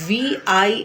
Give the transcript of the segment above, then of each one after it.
VI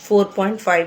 4.5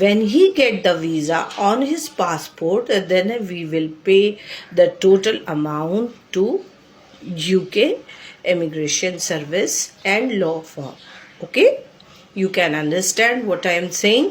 when he get the visa on his passport, then we will pay the total amount to UK immigration service and law firm. Okay, you can understand what I am saying,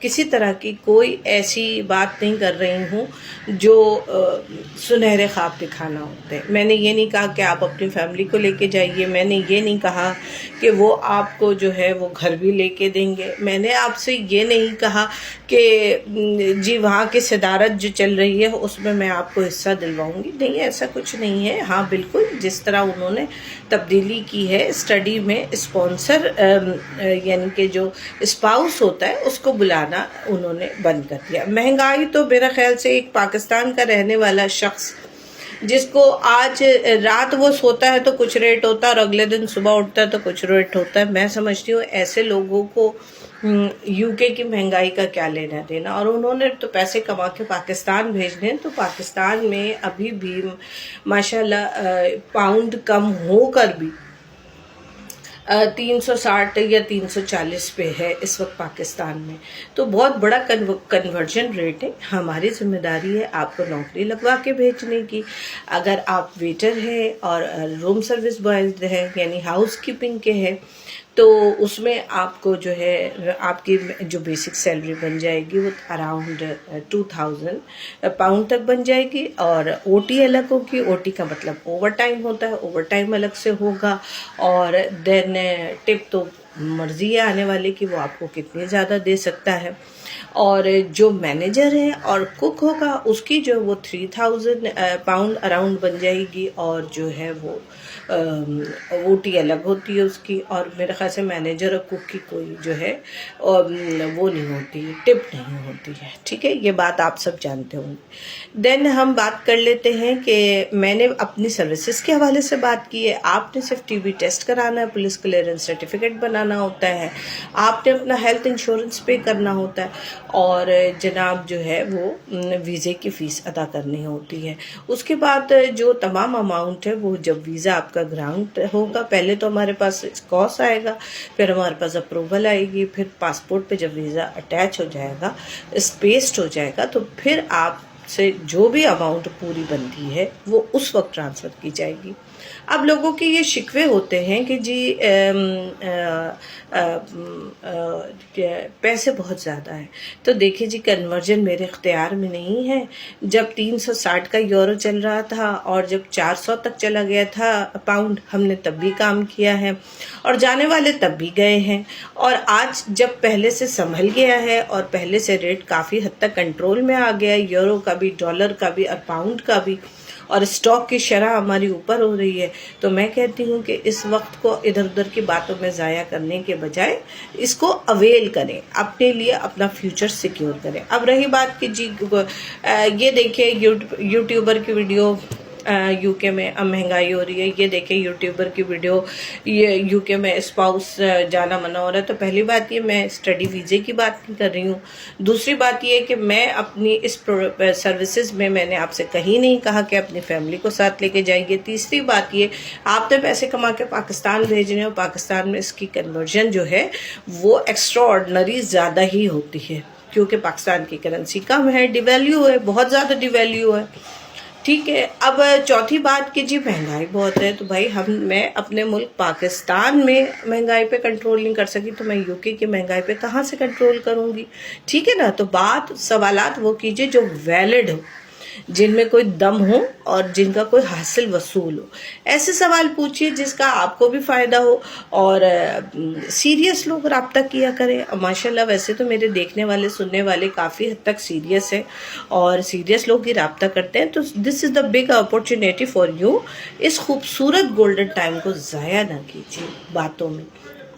کسی طرح کی کوئی ایسی بات نہیں کر رہی ہوں جو سنہرے خواب دکھانا ہوتے ہیں. میں نے یہ نہیں کہا کہ آپ اپنی فیملی کو لے کے جائیے. میں نے یہ نہیں کہا کہ وہ آپ کو جو ہے وہ گھر بھی لے کے دیں گے. میں نے آپ سے یہ نہیں کہا کہ جی وہاں کی صدارت جو چل رہی ہے اس میں میں آپ کو حصہ دلواؤں گی. نہیں، ایسا کچھ نہیں ہے. ہاں بالکل، جس طرح انہوں نے تبدیلی کی ہے اسٹڈی میں، اسپانسر یعنی کہ جو اسپاؤس ہوتا ہے اس کو بلانا انہوں نے بند کر دیا. مہنگائی تو میرا خیال سے ایک پاکستان کا رہنے والا شخص جس کو آج رات وہ سوتا ہے تو کچھ ریٹ ہوتا ہے اور اگلے دن صبح اٹھتا ہے تو کچھ ریٹ ہوتا ہے، میں سمجھتی ہوں ایسے لوگوں کو یو کے کی مہنگائی کا کیا لینا دینا. اور انہوں نے تو پیسے کما کے پاکستان بھیجنے ہیں، تو پاکستان میں ابھی بھی ماشاءاللہ پاؤنڈ کم ہو کر بھی 360 یا 340 پہ ہے اس وقت پاکستان میں. تو بہت بڑا کنورجن ریٹ ہے. ہماری ذمہ داری ہے آپ کو نوکری لگوا کے بھیجنے کی. اگر آپ ویٹر ہیں اور روم سروس بوائز ہیں یعنی ہاؤس کیپنگ کے ہیں تو اس میں آپ کو جو ہے آپ کی جو بیسک سیلری بن جائے گی وہ اراؤنڈ 2000 پاؤنڈ تک بن جائے گی. اور او ٹی الگ ہوگی. او ٹی کا مطلب اوور ٹائم ہوتا ہے، اوور ٹائم الگ سے ہوگا. اور دین ٹپ تو مرضی ہے آنے والے کی وہ آپ کو کتنی زیادہ دے سکتا ہے. اور جو مینیجر ہے اور کک ہوگا اس کی جو وہ 3000 پاؤنڈ اراؤنڈ بن جائے گی. اور جو ہے وہ او ٹی الگ ہوتی ہے اس کی. اور میرے خیال سے مینیجر اور کک کی کوئی جو ہے وہ نہیں ہوتی، ٹپ نہیں ہوتی ہے. ٹھیک ہے، یہ بات آپ سب جانتے ہوں گے. دین ہم بات کر لیتے ہیں کہ میں نے اپنی سروسز کے حوالے سے بات کی ہے. آپ نے صرف ٹی بی ٹیسٹ کرانا ہے، پولیس کلیئرنس سرٹیفکیٹ بنانا ہوتا ہے، آپ نے اپنا ہیلتھ انشورنس پے کرنا ہوتا ہے، اور جناب جو ہے وہ ویزے کی فیس ادا کرنی ہوتی ہے. اس کے بعد جو تمام اماؤنٹ ہے وہ جب ویزا آپ کا گرانٹ ہوگا، پہلے تو ہمارے پاس کاس آئے گا، پھر ہمارے پاس اپروول آئے گی، پھر پاسپورٹ پہ جب ویزا اٹیچ ہو جائے گا، اسپیسڈ ہو جائے گا، تو پھر آپ سے جو بھی اماؤنٹ پوری بنتی ہے وہ اس وقت ٹرانسفر کی جائے گی. اب لوگوں کے یہ شکوے ہوتے ہیں کہ جی پیسے بہت زیادہ ہیں. تو دیکھیں جی کنورجن میرے اختیار میں نہیں ہے. جب 360 کا یورو چل رہا تھا اور جب 400 تک چلا گیا تھا پاؤنڈ، ہم نے تب بھی کام کیا ہے اور جانے والے تب بھی گئے ہیں. اور آج جب پہلے سے سنبھل گیا ہے اور پہلے سے ریٹ کافی حد تک کنٹرول میں آ گیا ہے، یورو کا بھی، ڈالر کا بھی اور پاؤنڈ کا بھی، اور اسٹاک کی شرح ہماری اوپر ہو رہی ہے، تو میں کہتی ہوں کہ اس وقت کو ادھر ادھر کی باتوں میں ضائع کرنے کے بجائے اس کو اویل کریں، اپنے لیے اپنا فیوچر سیکیور کریں. اب رہی بات کہ جی یہ دیکھیں یوٹیوبر کی ویڈیو یو کے میں اب مہنگائی ہو رہی ہے، یہ دیکھیں یوٹیوبر کی ویڈیو یہ یو کے میں اسپاؤس جانا منع ہو رہا ہے. تو پہلی بات یہ میں اسٹڈی ویزے کی بات نہیں کر رہی ہوں. دوسری بات یہ کہ میں اپنی اس سروسز میں نے آپ سے کہیں نہیں کہا کہ اپنی فیملی کو ساتھ لے کے جائیے. تیسری بات یہ آپ نے پیسے کما کے پاکستان بھیجنے اور پاکستان میں اس کی کنورژن جو ہے وہ ایکسٹرا آرڈنری زیادہ ہی ہوتی ہے، کیونکہ پاکستان کی کرنسی کم ہے، ڈی ویلیو ہے، بہت زیادہ ڈی ویلیو ہے. ٹھیک ہے. اب چوتھی بات کہ جی مہنگائی بہت ہے، تو بھائی میں اپنے ملک پاکستان میں مہنگائی پہ کنٹرول نہیں کر سکی تو میں یو کے کی مہنگائی پہ کہاں سے کنٹرول کروں گی؟ ٹھیک ہے نا. تو سوالات وہ کیجئے جو ویلڈ ہو، جن میں کوئی دم ہو اور جن کا کوئی حاصل وصول ہو. ایسے سوال پوچھیے جس کا آپ کو بھی فائدہ ہو، اور سیریس لوگ رابطہ کیا کریں. ماشاءاللہ ویسے تو میرے دیکھنے والے سننے والے کافی حد تک سیریس ہیں اور سیریس لوگ ہی رابطہ کرتے ہیں. تو this is the big opportunity for you. اس خوبصورت گولڈن ٹائم کو ضائع نہ کیجیے باتوں میں.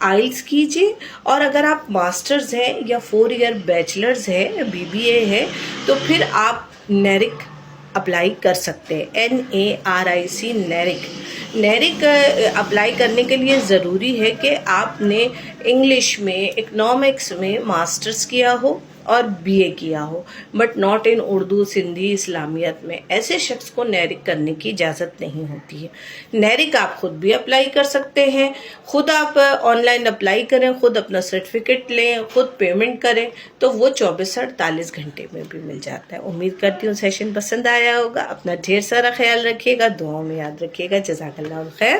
آئلس کیجیے، اور اگر آپ ماسٹرز ہیں یا 4 ایئر بیچلرز ہیں، BBA ہے، تو پھر آپ نیرک اپلائی کر سکتے ہیں. NARIC نیرک اپلائی کرنے کے لیے ضروری ہے کہ آپ نے انگلش میں اکنامکس میں ماسٹرز کیا ہو اور BA کیا ہو، but not in Urdu, Sindhi, اسلامیت میں. ایسے شخص کو نیرک کرنے کی اجازت نہیں ہوتی ہے. نیرک آپ خود بھی اپلائی کر سکتے ہیں، خود آپ آن لائن اپلائی کریں، خود اپنا سرٹیفکیٹ لیں، خود پیمنٹ کریں، تو وہ 24 سے 48 گھنٹے میں بھی مل جاتا ہے. امید کرتی ہوں سیشن پسند آیا ہوگا. اپنا ڈھیر سارا خیال رکھیے گا، دعاؤں میں یاد رکھیے گا. جزاک اللہ خیر.